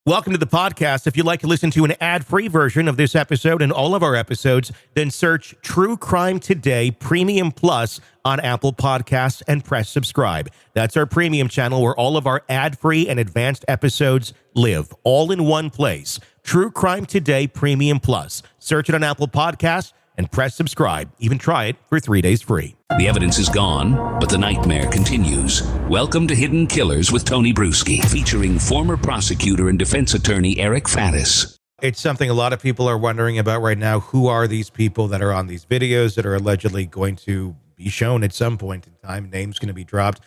Welcome to the podcast. If you'd like to listen to an ad-free version of this episode and all of our episodes, then search True Crime Today Premium Plus on Apple Podcasts and press subscribe. That's our premium channel where all of our ad-free and advanced episodes live, all in one place. True Crime Today Premium Plus. Search it on Apple Podcasts and press subscribe. Even try it for 3 days free. The evidence is gone, but the nightmare continues. Welcome to Hidden Killers with Tony Bruschi, featuring former prosecutor and defense attorney Eric Faddis. It's something a lot of people are wondering about right now. Who are these people that are on these videos that are allegedly going to be shown at some point in time? Names going to be dropped.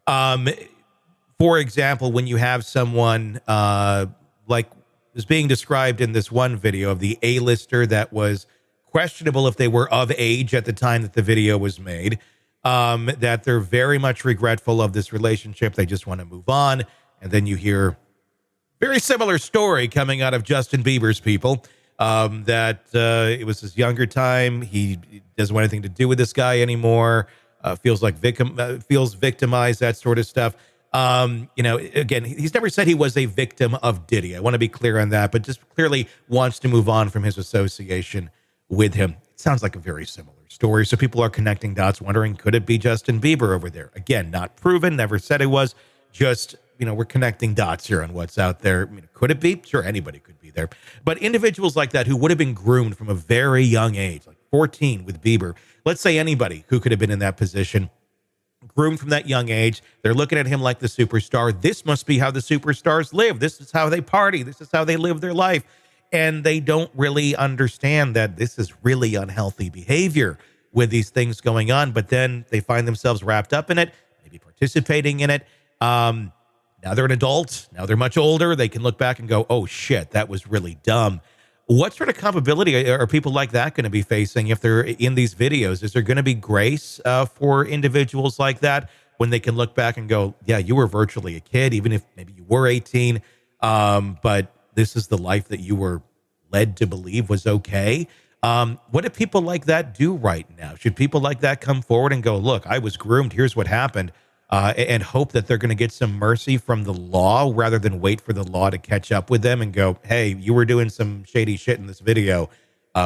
For example, when you have someone like is being described in this one video of the A-lister that was questionable if they were of age at the time that the video was made, that they're very much regretful of this relationship. They just want to move on. And then you hear very similar story coming out of Justin Bieber's people, that it was his younger time. He doesn't want anything to do with this guy anymore. Feels victimized, that sort of stuff. Again, he's never said he was a victim of Diddy. I want to be clear on that, but just clearly wants to move on from his association with him. It sounds like a very similar story. So people are connecting dots, wondering, could it be Justin Bieber over there? Again, not proven, never said it was. Just, we're connecting dots here on what's out there. Could it be? Sure, anybody could be there. But individuals like that who would have been groomed from a very young age, like 14 with Bieber, let's say anybody who could have been in that position, groomed from that young age. They're looking at him like the superstar. This must be how the superstars live. This is how they party. This is how they live their life. And they don't really understand that this is really unhealthy behavior with these things going on. But then they find themselves wrapped up in it, maybe participating in it. Now they're an adult. Now they're much older. They can look back and go, oh, shit, that was really dumb. What sort of culpability are people like that going to be facing if they're in these videos? Is there going to be grace for individuals like that when they can look back and go, yeah, you were virtually a kid, even if maybe you were 18, but this is the life that you were led to believe was okay? What do people like that do right now? Should people like that come forward and go, look, I was groomed, here's what happened, and hope that they're going to get some mercy from the law rather than wait for the law to catch up with them and go, hey, you were doing some shady shit in this video.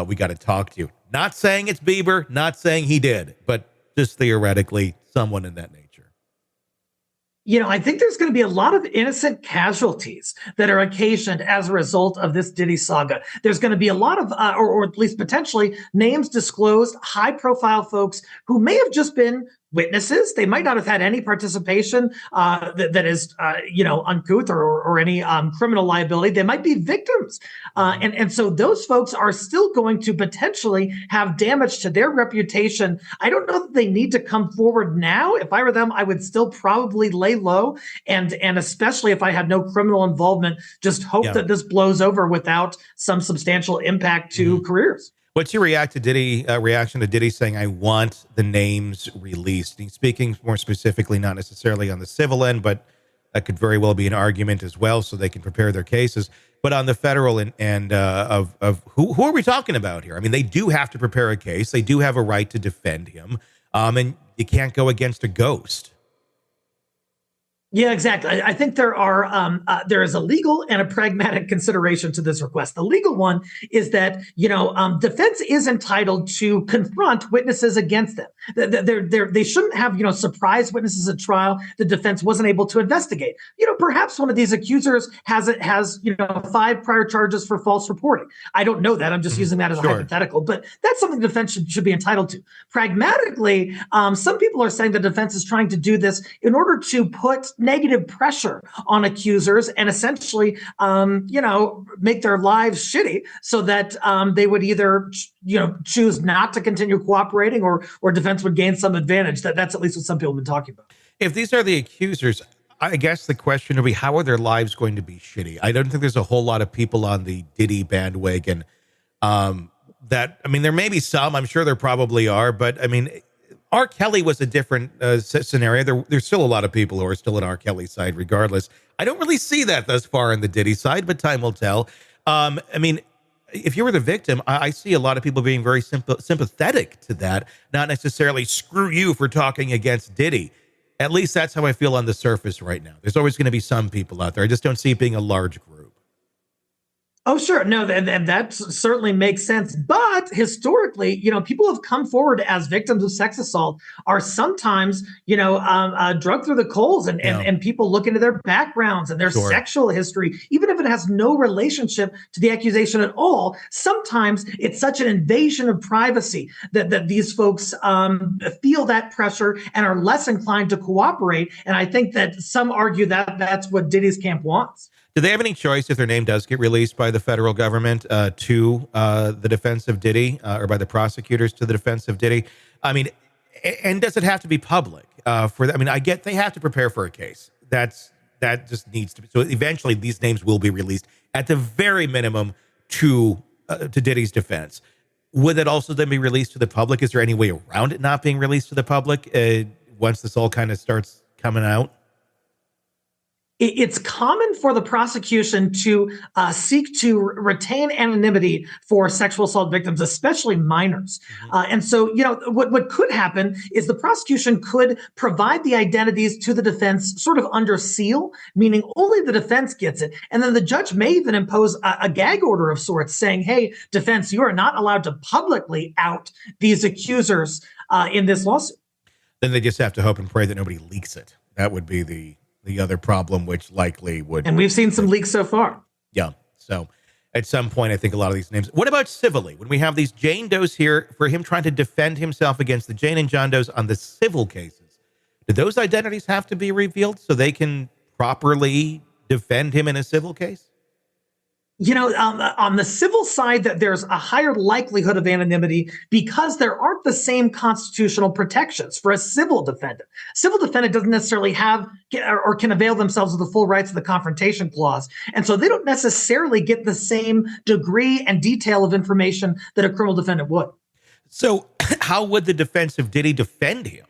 We got to talk to you. Not saying it's Bieber, not saying he did, but just theoretically someone in that nature. I think there's going to be a lot of innocent casualties that are occasioned as a result of this Diddy saga. There's going to be a lot of, or at least potentially, names disclosed, high-profile folks who may have just been witnesses. They might not have had any participation that is, uncouth or any criminal liability. They might be victims. And so those folks are still going to potentially have damage to their reputation. I don't know that they need to come forward now. If I were them, I would still probably lay low. And especially if I had no criminal involvement, just hope that this blows over without some substantial impact to careers. What's your reaction to Diddy saying, I want the names released? He's speaking more specifically, not necessarily on the civil end, but that could very well be an argument as well, so they can prepare their cases. But on the federal and of who are we talking about here? I mean, they do have to prepare a case. They do have a right to defend him. And you can't go against a ghost. Yeah, exactly. I think there is a legal and a pragmatic consideration to this request. The legal one is that, defense is entitled to confront witnesses against them. They shouldn't have, surprise witnesses at trial the defense wasn't able to investigate. Perhaps one of these accusers has 5 prior charges for false reporting. I don't know that. I'm just using that as a hypothetical, but that's something the defense should be entitled to. Pragmatically, some people are saying the defense is trying to do this in order to put negative pressure on accusers and essentially, make their lives shitty so that they would either, choose not to continue cooperating or defense would gain some advantage. That's at least what some people have been talking about. If these are the accusers, I guess the question would be, how are their lives going to be shitty? I don't think there's a whole lot of people on the Diddy bandwagon there may be some, I'm sure there probably are, but R. Kelly was a different scenario. There's still a lot of people who are still on R. Kelly's side regardless. I don't really see that thus far on the Diddy side, but time will tell. If you were the victim, I see a lot of people being very sympathetic to that, not necessarily screw you for talking against Diddy. At least that's how I feel on the surface right now. There's always going to be some people out there. I just don't see it being a large group. Oh, sure. No, and that certainly makes sense. But historically, people who have come forward as victims of sex assault are sometimes, drugged through the coals, and people look into their backgrounds and their Sure. sexual history, even if it has no relationship to the accusation at all. Sometimes it's such an invasion of privacy that these folks feel that pressure and are less inclined to cooperate. And I think that some argue that that's what Diddy's camp wants. Do they have any choice if their name does get released by the federal government to the defense of Diddy or by the prosecutors to the defense of Diddy? I mean, and does it have to be public for that? I mean, I get they have to prepare for a case. That just needs to be. So eventually these names will be released at the very minimum to Diddy's defense. Would that also then be released to the public? Is there any way around it not being released to the public once this all kind of starts coming out? It's common for the prosecution to seek to retain anonymity for sexual assault victims, especially minors. And so, what could happen is the prosecution could provide the identities to the defense sort of under seal, meaning only the defense gets it. And then the judge may even impose a gag order of sorts saying, hey, defense, you are not allowed to publicly out these accusers in this lawsuit. Then they just have to hope and pray that nobody leaks it. That would be the other problem, which likely would. And we've seen some leaks so far. Yeah. So at some point, I think a lot of these names. What about civilly? When we have these Jane Does here for him trying to defend himself against the Jane and John Does on the civil cases, do those identities have to be revealed so they can properly defend him in a civil case? On the civil side, that there's a higher likelihood of anonymity because there aren't the same constitutional protections for a civil defendant. Civil defendant doesn't necessarily have or can avail themselves of the full rights of the confrontation clause. And so they don't necessarily get the same degree and detail of information that a criminal defendant would. So how would the defense of Diddy defend him?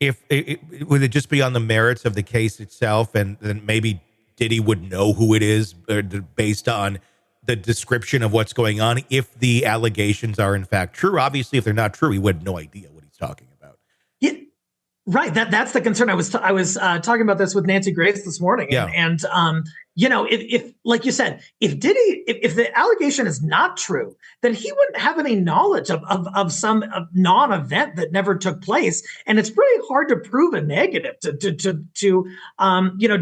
Would it just be on the merits of the case itself, and then maybe Diddy would know who it is based on the description of what's going on if the allegations are in fact true? Obviously, if they're not true, he would have no idea what he's talking about. Yeah, right. That's the concern. I was talking about this with Nancy Grace this morning. Yeah. And if like you said, if the allegation is not true, then he wouldn't have any knowledge of some non-event that never took place. And it's pretty hard to prove a negative to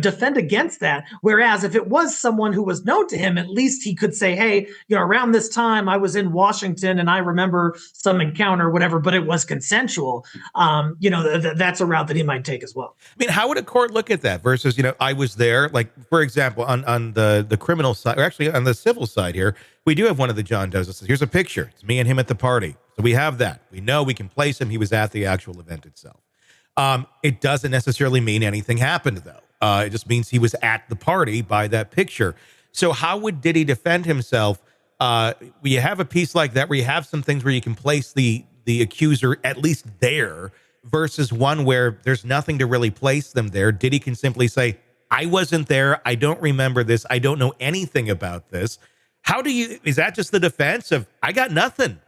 defend against that. Whereas if it was someone who was known to him, at least he could say, hey, around this time I was in Washington and I remember some encounter, whatever, but it was consensual. That's a route that he might take as well. I mean, how would a court look at that versus, I was there, like, for example, on the criminal side, or actually on the civil side here, we do have one of the John Does that says, here's a picture. It's me and him at the party. So we have that. We know we can place him. He was at the actual event itself. It doesn't necessarily mean anything happened, though. It just means he was at the party by that picture. So how would Diddy defend himself? You have a piece like that where you have some things where you can place the accuser at least there versus one where there's nothing to really place them there. Diddy can simply say, I wasn't there. I don't remember this. I don't know anything about this. Is that just the defense of, I got nothing?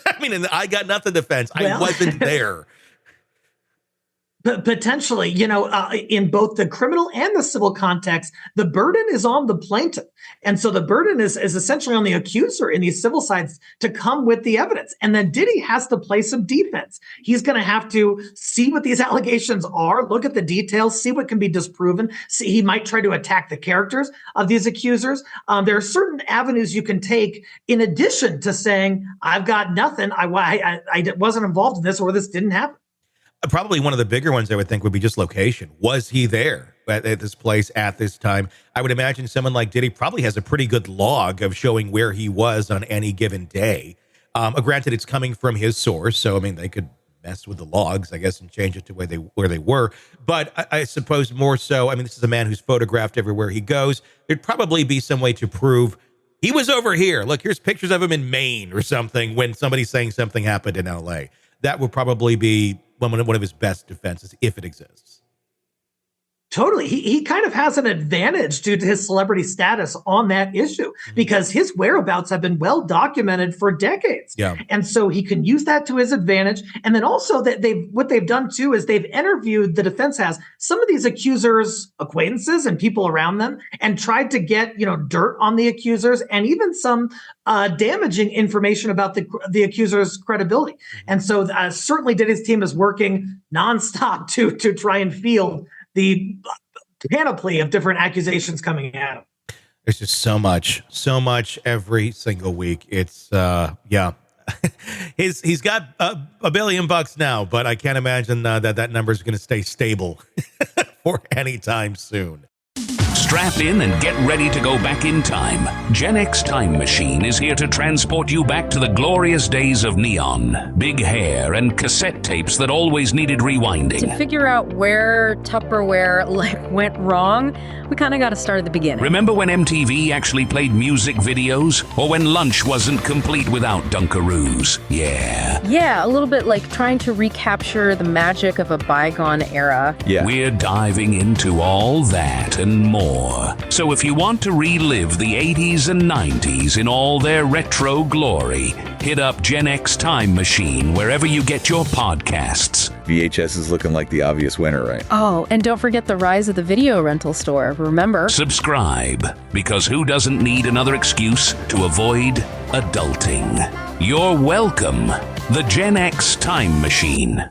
I mean, I got nothing defense. I wasn't there. But potentially, in both the criminal and the civil context, the burden is on the plaintiff. And so the burden is essentially on the accuser in these civil sides to come with the evidence. And then Diddy has to play some defense. He's going to have to see what these allegations are, look at the details, see what can be disproven. He might try to attack the characters of these accusers. There are certain avenues you can take in addition to saying, I've got nothing. I wasn't involved in this, or this didn't happen. Probably one of the bigger ones I would think would be just location. Was he there at this place at this time? I would imagine someone like Diddy probably has a pretty good log of showing where he was on any given day. Granted, it's coming from his source, so I mean they could mess with the logs, I guess, and change it to where they were. But I suppose more so, I mean, this is a man who's photographed everywhere he goes. There'd probably be some way to prove he was over here. Look, here's pictures of him in Maine or something when somebody's saying something happened in LA. That would probably be one of his best defenses if it exists. Totally. He kind of has an advantage due to his celebrity status on that issue because his whereabouts have been well documented for decades. Yeah. And so he can use that to his advantage. And then also that what they've done too is they've interviewed, the defense has, some of these accusers' acquaintances and people around them and tried to get, dirt on the accusers and even some damaging information about the accusers' credibility. And so certainly Diddy's team is working nonstop to try and field the panoply of different accusations coming at him. There's just so much every single week. It's yeah. He's got $1 billion now, but I can't imagine that number is going to stay stable for any time soon. Strap in and get ready to go back in time. Gen X Time Machine is here to transport you back to the glorious days of neon, big hair, and cassette tapes that always needed rewinding. To figure out where Tupperware went wrong, we kind of got to start at the beginning. Remember when MTV actually played music videos? Or when lunch wasn't complete without Dunkaroos? Yeah. Yeah, a little bit like trying to recapture the magic of a bygone era. Yeah. We're diving into all that and more. So if you want to relive the 80s and 90s in all their retro glory, hit up Gen X Time Machine wherever you get your podcasts. VHS is looking like the obvious winner, right? Oh, and don't forget the rise of the video rental store, remember? Subscribe, because who doesn't need another excuse to avoid adulting? You're welcome. The Gen X Time Machine.